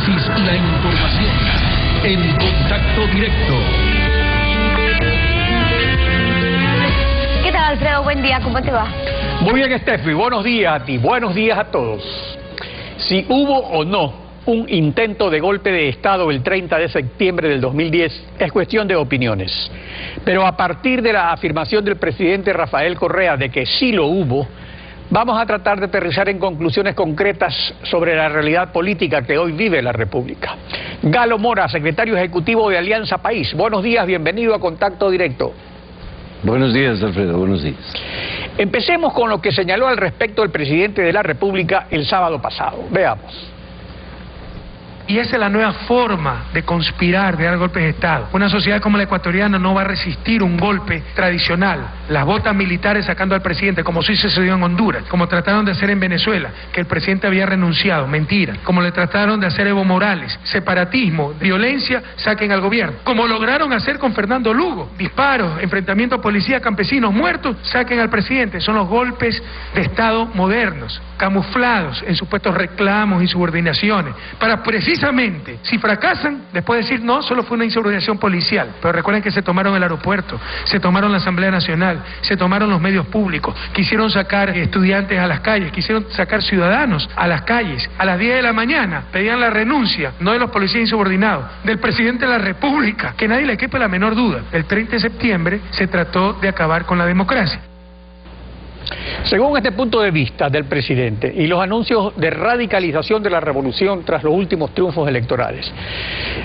análisis y la información en Contacto Directo. ¿Qué tal, Alfredo? Buen día, ¿cómo te va? Muy bien, Steffi, buenos días a ti, buenos días a todos. Si hubo o no un intento de golpe de Estado el 30 de septiembre del 2010 es cuestión de opiniones. Pero a partir de la afirmación del presidente Rafael Correa de que sí lo hubo, vamos a tratar de aterrizar en conclusiones concretas sobre la realidad política que hoy vive la República. Galo Mora, secretario ejecutivo de Alianza País. Buenos días, bienvenido a Contacto Directo. Buenos días, Alfredo, buenos días. Empecemos con lo que señaló al respecto el presidente de la República el sábado pasado. Veamos. Y esa es la nueva forma de conspirar, de dar golpes de Estado. Una sociedad como la ecuatoriana no va a resistir un golpe tradicional. Las botas militares sacando al presidente, como sí sucedió en Honduras, como trataron de hacer en Venezuela, que el presidente había renunciado, mentira. Como le trataron de hacer Evo Morales, separatismo, violencia, saquen al gobierno. Como lograron hacer con Fernando Lugo, disparos, enfrentamiento a policía, campesinos muertos, saquen al presidente. Son los golpes de Estado modernos, camuflados en supuestos reclamos y subordinaciones, para precisamente, si fracasan, después decir, no, solo fue una insubordinación policial. Pero recuerden que se tomaron el aeropuerto, se tomaron la Asamblea Nacional, se tomaron los medios públicos, quisieron sacar estudiantes a las calles, quisieron sacar ciudadanos a las calles. A las 10 de la mañana pedían la renuncia, no de los policías insubordinados, del presidente de la República, que nadie le quepa la menor duda. El 30 de septiembre se trató de acabar con la democracia. Según este punto de vista del presidente y los anuncios de radicalización de la revolución tras los últimos triunfos electorales,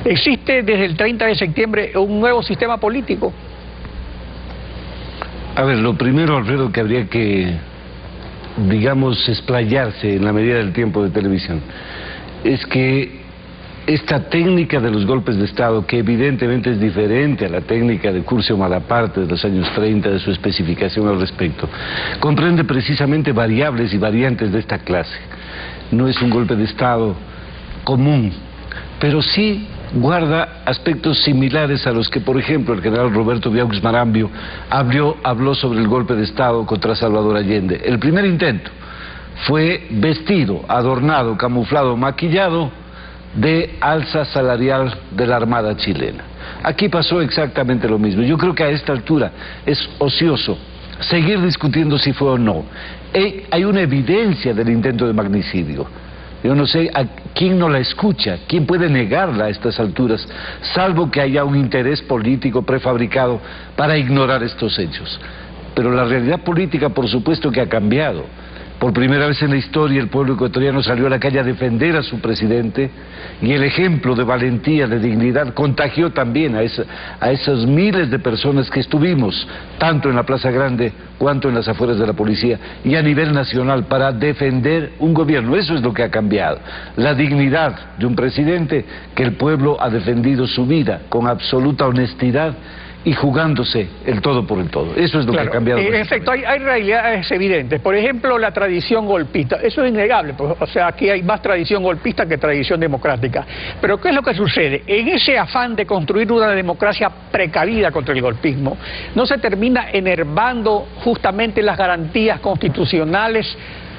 ¿existe desde el 30 de septiembre un nuevo sistema político? A ver, lo primero, Alfredo, que habría que, digamos, explayarse en la medida del tiempo de televisión, es que esta técnica de los golpes de Estado, que evidentemente es diferente a la técnica de Curcio Malaparte de los años 30, de su especificación al respecto, comprende precisamente variables y variantes de esta clase. No es un golpe de Estado común, pero sí guarda aspectos similares a los que, por ejemplo, el general Roberto Viaux Marambio habló sobre el golpe de Estado contra Salvador Allende. El primer intento fue vestido, adornado, camuflado, maquillado de alza salarial de la Armada chilena. Aquí pasó exactamente lo mismo. Yo creo que a esta altura es ocioso seguir discutiendo si fue o no. Hay una evidencia del intento de magnicidio. Yo no sé a quién no la escucha, quién puede negarla a estas alturas, salvo que haya un interés político prefabricado para ignorar estos hechos. Pero la realidad política, por supuesto, que ha cambiado. Por primera vez en la historia el pueblo ecuatoriano salió a la calle a defender a su presidente, y el ejemplo de valentía, de dignidad, contagió también a esos miles de personas que estuvimos, tanto en la Plaza Grande cuanto en las afueras de la policía, y a nivel nacional, para defender un gobierno. Eso es lo que ha cambiado. La dignidad de un presidente que el pueblo ha defendido su vida con absoluta honestidad y jugándose el todo por el todo. Eso es lo que ha cambiado. En efecto, hay realidades evidentes. Por ejemplo, la tradición golpista. Eso es innegable. Pues, o sea, aquí hay más tradición golpista que tradición democrática. Pero ¿qué es lo que sucede? En ese afán de construir una democracia precavida contra el golpismo, no se termina enervando justamente las garantías constitucionales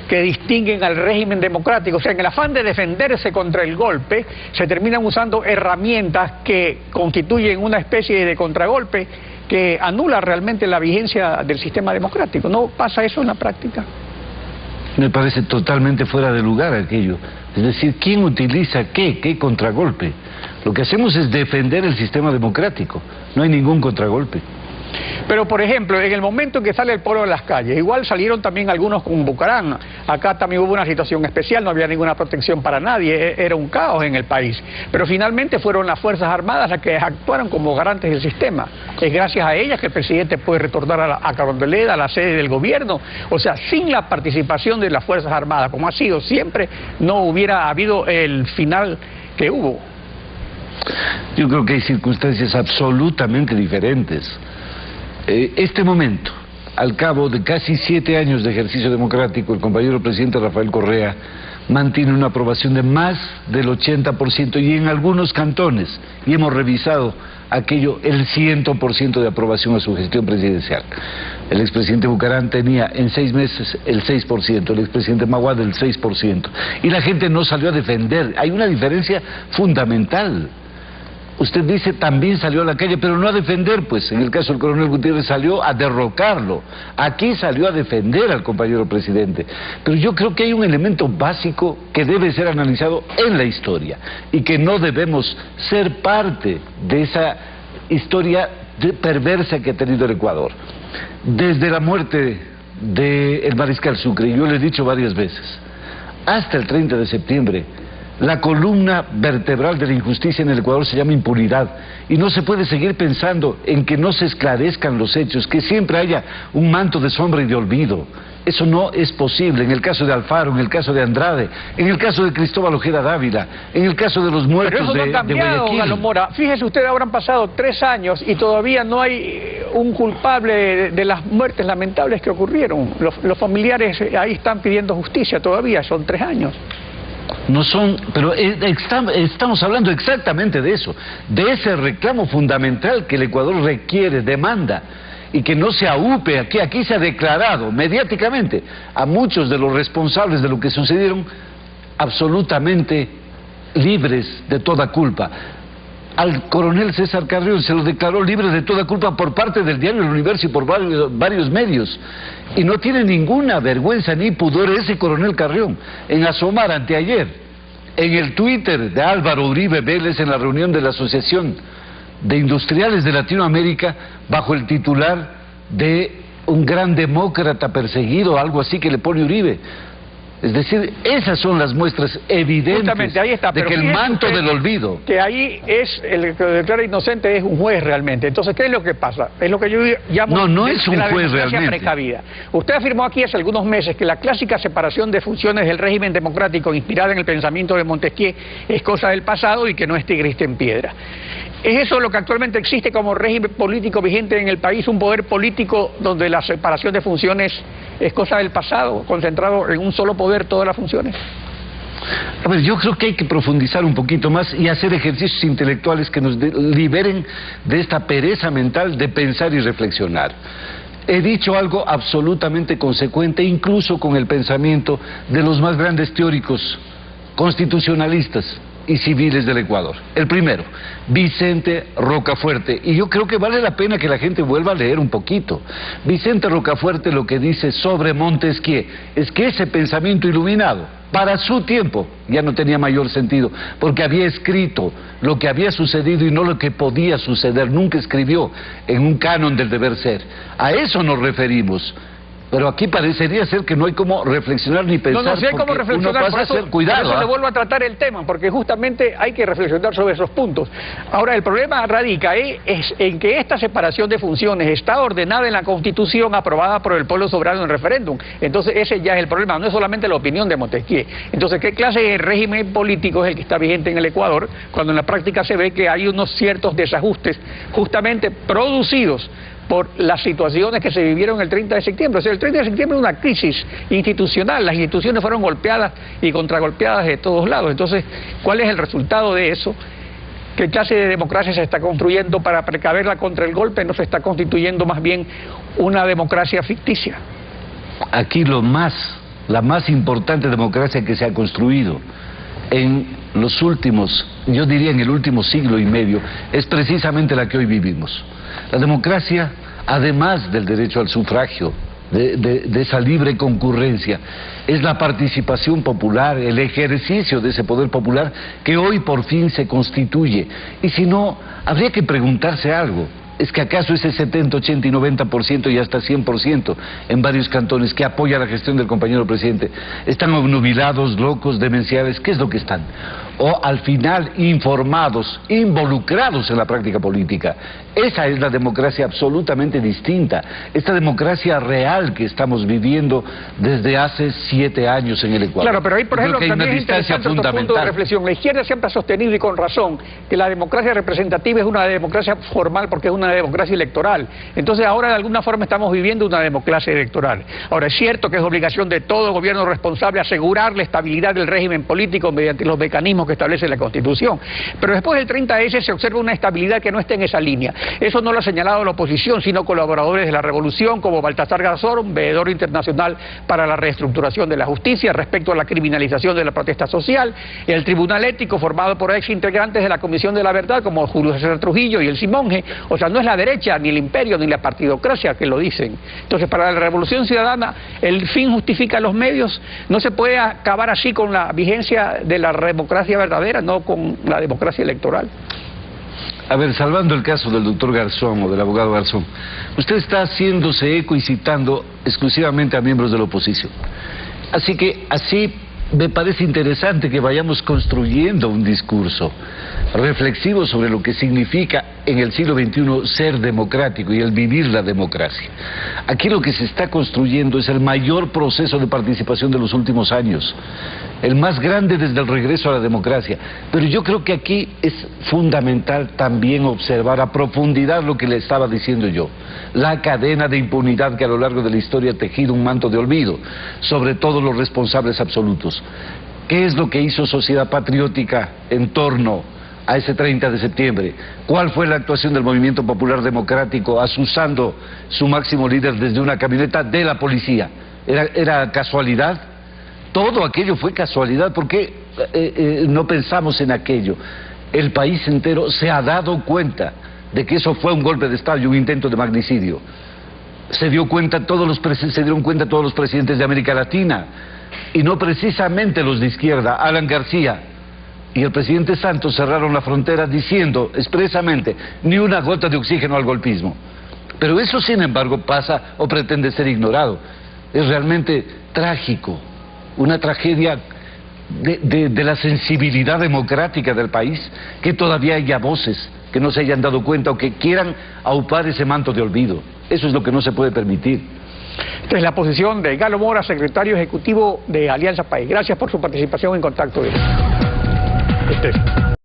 que distinguen al régimen democrático. O sea, en el afán de defenderse contra el golpe, se terminan usando herramientas que constituyen una especie de contragolpe que anula realmente la vigencia del sistema democrático. ¿No pasa eso en la práctica? Me parece totalmente fuera de lugar aquello. Es decir, ¿quién utiliza qué? ¿Qué contragolpe? Lo que hacemos es defender el sistema democrático. No hay ningún contragolpe. Pero, por ejemplo, en el momento en que sale el pueblo a las calles, igual salieron también algunos con Bucaram. Acá también hubo una situación especial, no había ninguna protección para nadie, era un caos en el país. Pero finalmente fueron las Fuerzas Armadas las que actuaron como garantes del sistema. Es gracias a ellas que el presidente puede retornar a Carondelet, a la sede del gobierno. O sea, sin la participación de las Fuerzas Armadas, como ha sido siempre, no hubiera habido el final que hubo. Yo creo que hay circunstancias absolutamente diferentes. Este momento, al cabo de casi 7 años de ejercicio democrático, el compañero presidente Rafael Correa mantiene una aprobación de más del 80%, y en algunos cantones, y hemos revisado aquello el 100% de aprobación a su gestión presidencial. El expresidente Bucaram tenía en 6 meses el 6%, el expresidente Maguad el 6%. Y la gente no salió a defender. Hay una diferencia fundamental. Usted dice también salió a la calle, pero no a defender, pues en el caso del coronel Gutiérrez salió a derrocarlo. Aquí salió a defender al compañero presidente. Pero yo creo que hay un elemento básico que debe ser analizado en la historia y que no debemos ser parte de esa historia perversa que ha tenido el Ecuador. Desde la muerte del mariscal Sucre, y yo le he dicho varias veces, hasta el 30 de septiembre, la columna vertebral de la injusticia en el Ecuador se llama impunidad, y no se puede seguir pensando en que no se esclarezcan los hechos, que siempre haya un manto de sombra y de olvido. Eso no es posible en el caso de Alfaro, en el caso de Andrade, en el caso de Cristóbal Ojeda Dávila, en el caso de los muertos de Guayaquil. Pero eso no ha cambiado, Galo Mora. Fíjese usted, ahora han pasado 3 años y todavía no hay un culpable de las muertes lamentables que ocurrieron. Los familiares ahí están pidiendo justicia todavía, son 3 años. No son, pero estamos hablando exactamente de eso, de ese reclamo fundamental que el Ecuador requiere, demanda, y que no se aúpe. Aquí se ha declarado mediáticamente a muchos de los responsables de lo que sucedieron absolutamente libres de toda culpa. Al coronel César Carrión se lo declaró libre de toda culpa por parte del diario El Universo y por varios medios. Y no tiene ninguna vergüenza ni pudor ese coronel Carrión en asomar anteayer en el Twitter de Álvaro Uribe Vélez en la reunión de la Asociación de Industriales de Latinoamérica bajo el titular de un gran demócrata perseguido, algo así que le pone Uribe. Es decir, esas son las muestras evidentes ahí está, de que el manto del olvido... Que ahí es, el que declara inocente es un juez realmente. Entonces, ¿qué es lo que pasa? Es lo que yo llamo... No es un juez realmente. Precavida. Usted afirmó aquí hace algunos meses que la clásica separación de funciones del régimen democrático inspirada en el pensamiento de Montesquieu es cosa del pasado y que no esté escrita en piedra. ¿Es eso lo que actualmente existe como régimen político vigente en el país, un poder político donde la separación de funciones es cosa del pasado, concentrado en un solo poder todas las funciones? A ver, yo creo que hay que profundizar un poquito más y hacer ejercicios intelectuales que nos liberen de esta pereza mental de pensar y reflexionar. He dicho algo absolutamente consecuente, incluso con el pensamiento de los más grandes teóricos constitucionalistas y civiles del Ecuador. El primero, Vicente Rocafuerte, y yo creo que vale la pena que la gente vuelva a leer un poquito. Vicente Rocafuerte lo que dice sobre Montesquieu es que ese pensamiento iluminado, para su tiempo, ya no tenía mayor sentido, porque había escrito lo que había sucedido y no lo que podía suceder, nunca escribió en un canon del deber ser. A eso nos referimos. Pero aquí parecería ser que no hay cómo reflexionar ni pensar. No sé cómo reflexionar, uno pasa a ser cuidado. Por eso le vuelvo a tratar el tema, porque justamente hay que reflexionar sobre esos puntos. Ahora, el problema radica es en que esta separación de funciones está ordenada en la Constitución aprobada por el pueblo soberano en referéndum. Entonces, ese ya es el problema, no es solamente la opinión de Montesquieu. Entonces, ¿qué clase de régimen político es el que está vigente en el Ecuador, cuando en la práctica se ve que hay unos ciertos desajustes justamente producidos por las situaciones que se vivieron el 30 de septiembre. O sea, el 30 de septiembre es una crisis institucional, las instituciones fueron golpeadas y contragolpeadas de todos lados. Entonces, ¿cuál es el resultado de eso? ¿Qué clase de democracia se está construyendo para precaverla contra el golpe? ¿No se está constituyendo más bien una democracia ficticia? Aquí la más importante democracia que se ha construido en los últimos, yo diría en el último siglo y medio, es precisamente la que hoy vivimos. La democracia, además del derecho al sufragio, de esa libre concurrencia, es la participación popular, el ejercicio de ese poder popular que hoy por fin se constituye. Y si no, habría que preguntarse algo. ¿Es que acaso ese 70, 80 y 90% y hasta 100% en varios cantones que apoya la gestión del compañero presidente están obnubilados, locos, demenciales? ¿Qué es lo que están? O al final informados, involucrados en la práctica política. Esa es la democracia absolutamente distinta. Esta democracia real que estamos viviendo desde hace 7 años en el Ecuador. Claro, pero ahí, por ejemplo, también es interesante otro punto de reflexión. La izquierda siempre ha sostenido, y con razón, que la democracia representativa es una democracia formal porque es una democracia electoral. Entonces ahora de alguna forma estamos viviendo una democracia electoral. Ahora es cierto que es obligación de todo gobierno responsable asegurar la estabilidad del régimen político mediante los mecanismos que establece la Constitución. Pero después del 30S se observa una estabilidad que no está en esa línea. Eso no lo ha señalado la oposición, sino colaboradores de la revolución como Baltasar Garzón, veedor internacional para la reestructuración de la justicia respecto a la criminalización de la protesta social, el Tribunal Ético formado por ex integrantes de la Comisión de la Verdad como Julio César Trujillo y el Simonje. O sea, no es la derecha, ni el imperio, ni la partidocracia que lo dicen. Entonces, para la Revolución Ciudadana, el fin justifica los medios. No se puede acabar así con la vigencia de la democracia verdadera, no con la democracia electoral. A ver, salvando el caso del doctor Garzón o del abogado Garzón, usted está haciéndose eco y citando exclusivamente a miembros de la oposición. Así que así me parece interesante que vayamos construyendo un discurso reflexivo sobre lo que significa en el siglo XXI ser democrático y el vivir la democracia. Aquí lo que se está construyendo es el mayor proceso de participación de los últimos años, el más grande desde el regreso a la democracia. Pero yo creo que aquí es fundamental también observar a profundidad lo que le estaba diciendo yo, la cadena de impunidad que a lo largo de la historia ha tejido un manto de olvido sobre todos los responsables absolutos. ¿Qué es lo que hizo Sociedad Patriótica en torno a ese 30 de septiembre? ¿Cuál fue la actuación del Movimiento Popular Democrático asusando su máximo líder desde una camioneta de la policía? ¿Era casualidad? Todo aquello fue casualidad. ¿Por qué no pensamos en aquello? El país entero se ha dado cuenta de que eso fue un golpe de Estado y un intento de magnicidio. Se dieron cuenta todos los presidentes de América Latina, y no precisamente los de izquierda. Alan García y el presidente Santos cerraron la frontera diciendo expresamente ni una gota de oxígeno al golpismo. Pero eso, sin embargo, pasa o pretende ser ignorado. Es realmente trágico, una tragedia de la sensibilidad democrática del país, que todavía haya voces que no se hayan dado cuenta o que quieran aupar ese manto de olvido. Eso es lo que no se puede permitir. Esta es la posición de Galo Mora, secretario ejecutivo de Alianza País. Gracias por su participación en Contacto Directo.